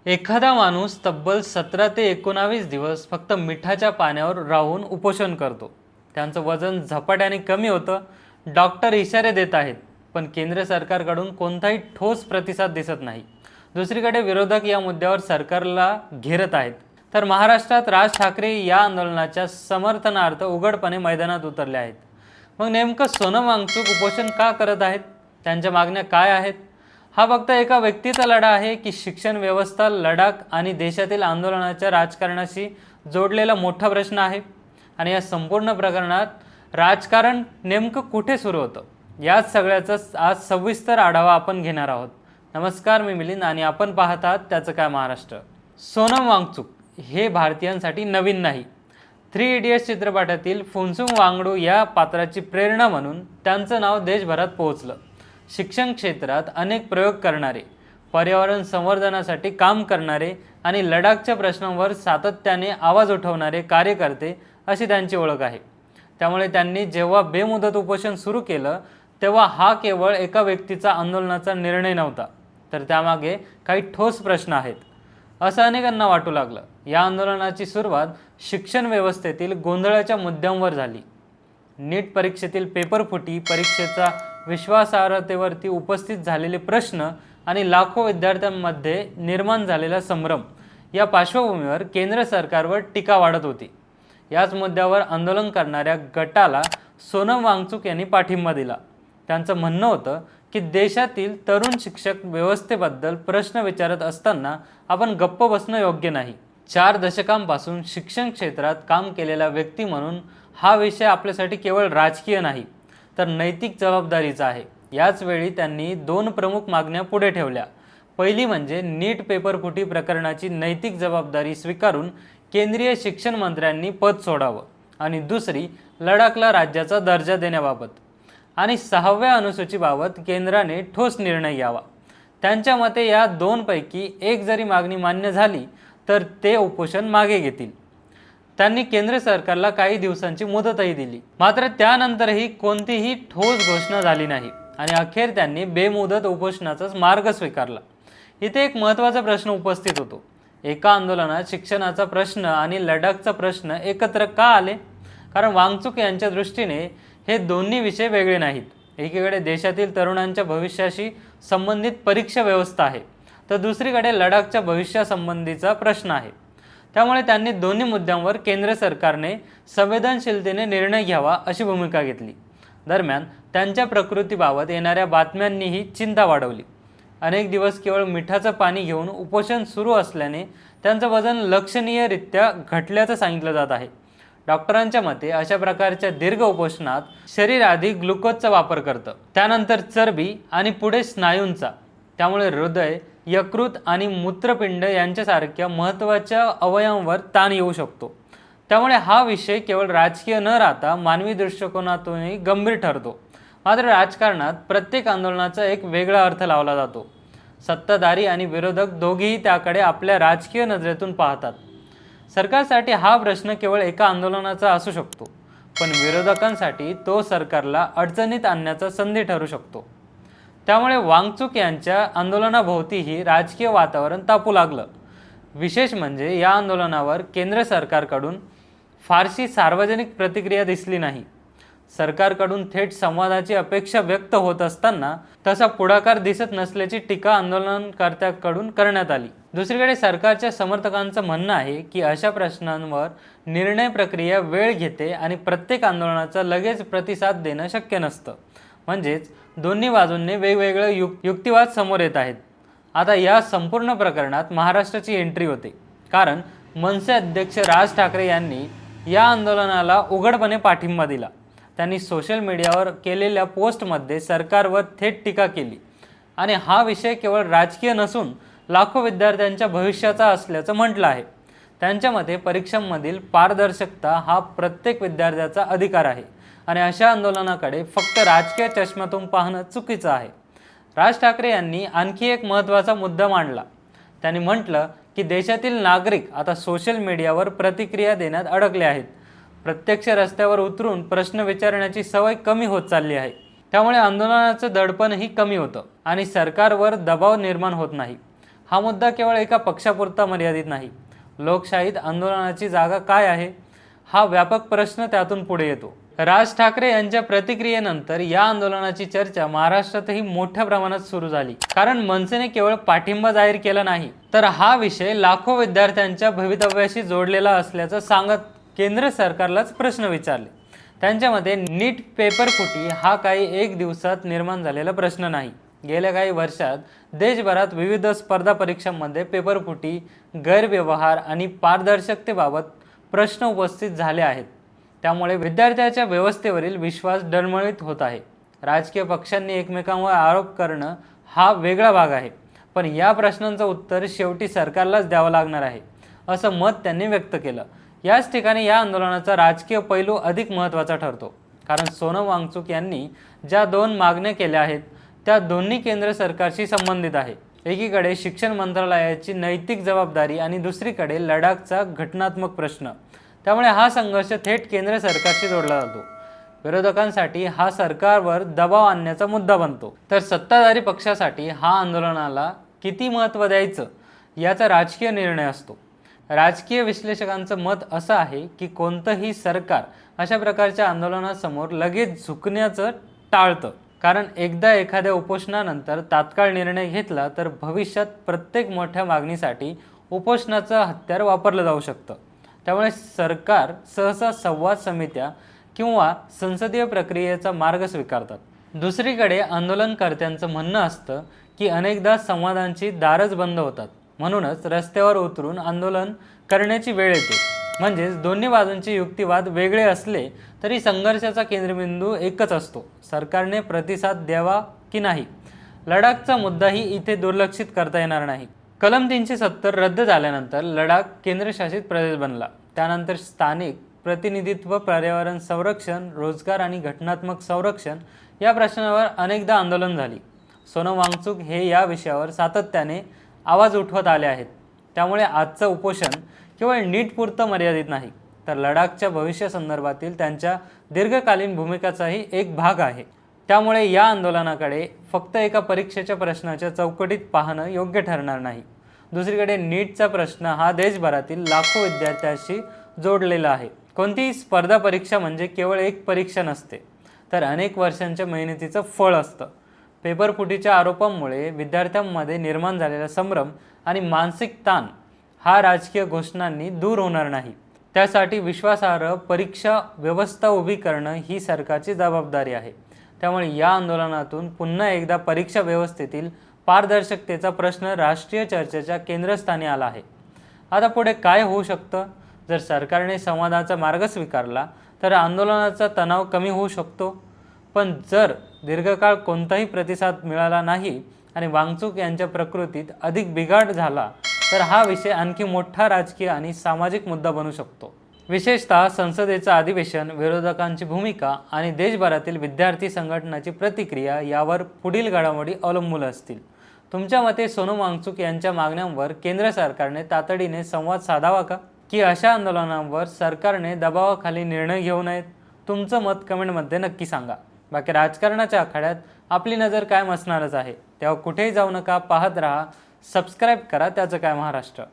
एखादा माणूस तब्बल 17 ते 19 दिवस फक्त मिठाच्या पाण्यावर राहून उपोषण करतो. त्यांचं वजन झपाट्याने कमी होतं. डॉक्टर इशारे देत आहेत, पण केंद्र सरकारकडून कोणताही ठोस प्रतिसाद दिसत नाही. दुसरीकडे विरोधक या मुद्द्यावर सरकारला घेरत आहेत. तर महाराष्ट्रात राज ठाकरे या आंदोलनाच्या समर्थनार्थ उघडपणे मैदानात उतरले आहेत. मग नेमकं सोनम वांगचुक उपोषण का करत आहेत? त्यांच्या मागण्या काय आहेत? हा फक्त एका व्यक्तीचा लढा आहे की शिक्षण व्यवस्था, लडाख आणि देशातील आंदोलनाच्या राजकारणाशी जोडलेला मोठा प्रश्न आहे? आणि या संपूर्ण प्रकरणात राजकारण नेमकं कुठे सुरू होतं, याच सगळ्याचा आज सविस्तर आढावा आपण घेणार आहोत. नमस्कार, मी मिलिंद आणि आपण पाहत आहात त्याचं काय महाराष्ट्र. सोनम वांगचुक हे भारतीयांसाठी नवीन नाही. 3 इडियट्स चित्रपटातील फुन्सुम वांगडू या पात्राची प्रेरणा म्हणून त्यांचं नाव देशभरात पोहोचलं. शिक्षण क्षेत्रात अनेक प्रयोग करणारे, पर्यावरण संवर्धनासाठी काम करणारे आणि लडाखच्या प्रश्नांवर सातत्याने आवाज उठवणारे कार्यकर्ते अशी त्यांची ओळख आहे. त्यामुळे त्यांनी जेव्हा बेमुदत उपोषण सुरू केलं तेव्हा हा केवळ एका व्यक्तीचा आंदोलनाचा निर्णय नव्हता, तर त्यामागे काही ठोस प्रश्न आहेत असं अनेकांना वाटू लागलं. या आंदोलनाची सुरुवात शिक्षण व्यवस्थेतील गोंधळाच्या मुद्द्यांवर झाली. नीट परीक्षेतील पेपरफुटी, परीक्षेचा विश्वासार्हतेवरती उपस्थित झालेले प्रश्न आणि लाखो विद्यार्थ्यांमध्ये निर्माण झालेला संभ्रम या पार्श्वभूमीवर केंद्र सरकारवर टीका वाढत होती. याच मुद्द्यावर आंदोलन करणाऱ्या गटाला सोनम वांगचुक यांनी पाठिंबा दिला. त्यांचं म्हणणं होतं की देशातील तरुण शिक्षक व्यवस्थेबद्दल प्रश्न विचारत असताना आपण गप्प बसणं योग्य नाही. 4 दशकांपासून शिक्षण क्षेत्रात काम केलेला व्यक्ती म्हणून हा विषय आपल्यासाठी केवळ राजकीय नाही, तर नैतिक जबाबदारीचा आहे. याचवेळी त्यांनी 2 प्रमुख मागण्या पुढे ठेवल्या. पहिली म्हणजे नीट पेपरफुटी प्रकरणाची नैतिक जबाबदारी स्वीकारून केंद्रीय शिक्षण मंत्र्यांनी पद सोडावं, आणि दुसरी लडाखला राज्याचा दर्जा देण्याबाबत आणि 6व्या अनुसूचीबाबत केंद्राने ठोस निर्णय घ्यावा. त्यांच्या मते या 2 पैकी एक जरी मागणी मान्य झाली तर ते उपोषण मागे घेतील. त्यांनी केंद्र सरकारला काही दिवसांची मुदतही दिली, मात्र त्यानंतरही कोणतीही ठोस घोषणा झाली नाही आणि अखेर त्यांनी बेमुदत उपोषणाचाच मार्ग स्वीकारला. इथे एक महत्त्वाचा प्रश्न उपस्थित होतो. एका आंदोलनात शिक्षणाचा प्रश्न आणि लडाखचा प्रश्न एकत्र का आले? कारण वांगचुक यांच्या दृष्टीने हे दोन्ही विषय वेगळे नाहीत. एकीकडे देशातील तरुणांच्या भविष्याशी संबंधित परीक्षा व्यवस्था आहे, तर दुसरीकडे लडाखच्या भविष्यासंबंधीचा प्रश्न आहे. त्यामुळे त्यांनी दोन्ही मुद्द्यांवर केंद्र सरकारने संवेदनशीलतेने निर्णय घ्यावा अशी भूमिका घेतली. दरम्यान त्यांच्या प्रकृतीबाबत येणाऱ्या बातम्यांनीही चिंता वाढवली. अनेक दिवस केवळ मिठाचं पाणी घेऊन उपोषण सुरू असल्याने त्यांचं वजन लक्षणीयरित्या घटल्याचं सांगितलं जात आहे. डॉक्टरांच्या मते अशा प्रकारच्या दीर्घ उपोषणात शरीर आधी ग्लुकोजचा वापर करतं, त्यानंतर चरबी आणि पुढे स्नायूंचा. त्यामुळे हृदय, यकृत आणि मूत्रपिंड यांच्यासारख्या महत्त्वाच्या अवयवांवर ताण येऊ शकतो. त्यामुळे हा विषय केवळ राजकीय न राहता मानवी दृष्टिकोनातूनही गंभीर ठरतो. मात्र राजकारणात प्रत्येक आंदोलनाचा एक वेगळा अर्थ लावला जातो. सत्ताधारी आणि विरोधक दोघेही त्याकडे आपल्या राजकीय नजरेतून पाहतात. सरकारसाठी हा प्रश्न केवळ एका आंदोलनाचा असू शकतो, पण विरोधकांसाठी तो सरकारला अडचणीत आणण्याचा संधी ठरू शकतो. त्यामुळे वांगचुक यांच्या आंदोलनाभोवतीही राजकीय वातावरण तापू लागलं. विशेष म्हणजे या आंदोलनावर केंद्र सरकारकडून फारशी सार्वजनिक प्रतिक्रिया दिसली नाही. सरकारकडून थेट संवादाची अपेक्षा व्यक्त होत असताना तसा पुढाकार दिसत नसल्याची टीका आंदोलनकर्त्यांकडून करण्यात आली. दुसरीकडे सरकारच्या समर्थकांचं म्हणणं आहे की अशा प्रश्नांवर निर्णय प्रक्रिया वेळ घेते आणि प्रत्येक आंदोलनाचा लगेच प्रतिसाद देणं शक्य नसतं. म्हणजेच दोन्ही बाजूंनी वेगवेगळे युक्तिवाद समोर येत आहेत. आता या संपूर्ण प्रकरणात महाराष्ट्राची एंट्री होते, कारण मनसे अध्यक्ष राज ठाकरे यांनी या आंदोलनाला उघडपणे पाठिंबा दिला. त्यांनी सोशल मीडियावर केलेल्या पोस्टमध्ये सरकारवर थेट टीका केली आणि हा विषय केवळ राजकीय नसून लाखो विद्यार्थ्यांच्या भविष्याचा असल्याचं म्हटलं आहे. त्यांच्या मते परीक्षांमधील पारदर्शकता हा प्रत्येक विद्यार्थ्याचा अधिकार आहे आणि अशा आंदोलनाकडे फक्त राजकीय चष्म्यातून पाहणं चुकीचं आहे. राज ठाकरे यांनी आणखी एक महत्त्वाचा मुद्दा मांडला. त्यांनी म्हटलं की देशातील नागरिक आता सोशल मीडियावर प्रतिक्रिया देण्यात अडकले आहेत. प्रत्यक्ष रस्त्यावर उतरून प्रश्न विचारण्याची सवय कमी होत चालली आहे. त्यामुळे आंदोलनाचं दडपणही कमी होतं आणि सरकारवर दबाव निर्माण होत नाही. हा मुद्दा केवळ एका पक्षापुरता मर्यादित नाही. लोकशाहीत आंदोलनाची जागा काय आहे हा व्यापक प्रश्न त्यातून पुढे येतो. राज ठाकरे यांच्या प्रतिक्रियेनंतर या आंदोलनाची चर्चा महाराष्ट्रातही मोठ्या प्रमाणात सुरू झाली. कारण मनसेने केवळ पाठिंबा जाहीर केला नाही, तर हा विषय लाखो विद्यार्थ्यांच्या भवितव्याशी जोडलेला असल्याचं सांगत केंद्र सरकारलाच प्रश्न विचारले. त्यांच्या मते नीट पेपरफुटी हा काही एक दिवसात निर्माण झालेला प्रश्न नाही. गेल्या काही वर्षात देशभरात विविध स्पर्धा परीक्षांमध्ये पेपरफुटी, गैरव्यवहार आणि पारदर्शकतेबाबत प्रश्न उपस्थित झाले आहेत. त्यामुळे विद्यार्थ्याच्या व्यवस्थेवरील विश्वास डळमळीत होत आहे. राजकीय पक्षांनी एकमेकांवर आरोप करणं हा वेगळा भाग आहे, पण या प्रश्नांचं उत्तर शेवटी सरकारलाच द्यावं लागणार आहे, असं मत त्यांनी व्यक्त केलं. याच ठिकाणी या आंदोलनाचा राजकीय पैलू अधिक महत्त्वाचा ठरतो. कारण सोनम वांगचुक यांनी ज्या 2 मागण्या केल्या आहेत त्या दोन्ही केंद्र सरकारशी संबंधित आहे. एकीकडे शिक्षण मंत्रालयाची नैतिक जबाबदारी आणि दुसरीकडे लडाखचा घटनात्मक प्रश्न. त्यामुळे हा संघर्ष थेट केंद्र सरकारशी जोडला जातो. विरोधकांसाठी हा सरकारवर दबाव आणण्याचा मुद्दा बनतो, तर सत्ताधारी पक्षासाठी हा आंदोलनाला किती महत्त्व द्यायचं याचा राजकीय निर्णय असतो. राजकीय विश्लेषकांचं मत असं आहे की कोणतंही सरकार अशा प्रकारच्या आंदोलनासमोर लगेच झुकण्याचं टाळतं. कारण एकदा एखाद्या उपोषणानंतर तात्काळ निर्णय घेतला तर भविष्यात प्रत्येक मोठ्या मागणीसाठी उपोषणाचं हत्यार वापरलं जाऊ शकतं. त्यामुळे सरकार सहसा संवाद समित्या किंवा संसदीय प्रक्रियेचा मार्ग स्वीकारतात. दुसरीकडे आंदोलनकर्त्यांचं म्हणणं असतं की अनेकदा संवादांची दारच बंद होतात, म्हणूनच रस्त्यावर उतरून आंदोलन करण्याची वेळ येते. म्हणजेच दोन्ही बाजूंचे युक्तिवाद वेगळे असले तरी संघर्षाचा केंद्रबिंदू एकच असतो: सरकारने प्रतिसाद द्यावा की नाही. लडाखचा मुद्दाही इथे दुर्लक्षित करता येणार नाही. कलम 370 रद्द झाल्यानंतर लडाख केंद्रशासित प्रदेश बनला. त्यानंतर स्थानिक प्रतिनिधित्व, पर्यावरण संरक्षण, रोजगार आणि घटनात्मक संरक्षण या प्रश्नावर अनेकदा आंदोलन झाली. सोनम वांगचुक हे या विषयावर सातत्याने आवाज उठवत आले आहेत. त्यामुळे आजचं उपोषण केवळ नीटपुरतं मर्यादित नाही, तर लडाखच्या भविष्यासंदर्भातील त्यांच्या दीर्घकालीन भूमिकाचाही एक भाग आहे. त्यामुळे या आंदोलनाकडे फक्त एका परीक्षेच्या प्रश्नाच्या चौकटीत पाहणं योग्य ठरणार नाही. दुसरीकडे नीटचा प्रश्न हा देशभरातील लाखो विद्यार्थ्यांशी जोडलेला आहे. कोणतीही स्पर्धा परीक्षा म्हणजे केवळ एक परीक्षा नसते, तर अनेक वर्षांच्या मेहनतीचं फळ असतं. पेपरफुटीच्या आरोपांमुळे विद्यार्थ्यांमध्ये निर्माण झालेला संभ्रम आणि मानसिक ताण हा राजकीय घोषणांनी दूर होणार नाही. त्यासाठी विश्वासार्ह परीक्षा व्यवस्था उभी करणं ही सरकारची जबाबदारी आहे. त्यामुळे या आंदोलनातून पुन्हा एकदा परीक्षा व्यवस्थेतील पारदर्शकतेचा प्रश्न राष्ट्रीय चर्चेच्या केंद्रस्थानी आला आहे. आता पुढे काय होऊ शकतं? जर सरकारने संवादाचा मार्ग स्वीकारला तर आंदोलनाचा तणाव कमी होऊ शकतो. पण जर दीर्घकाळ कोणताही प्रतिसाद मिळाला नाही आणि वांगचुक यांच्या प्रकृतीत अधिक बिघाड झाला तर हा विषय आणखी मोठा राजकीय आणि सामाजिक मुद्दा बनू शकतो. विशेषतः संसदेचं अधिवेशन, विरोधकांची भूमिका आणि देशभरातील विद्यार्थी संघटनाची प्रतिक्रिया यावर पुढील घडामोडी अवलंबून असतील. तुमच्या मते सोनम वांगचुक यांच्या मागण्यांवर केंद्र सरकारने तातडीने संवाद साधावा का? की अशा आंदोलनांवर सरकारने दबावाखाली निर्णय घेऊ नयेत? तुमचं मत कमेंटमध्ये नक्की सांगा. बाकी राजकारणाच्या आखाड्यात आपली नजर कायम असणारच आहे. तेव्हा कुठेही जाऊ नका, पाहत राहा, सबस्क्राईब करा त्याचं काय महाराष्ट्र.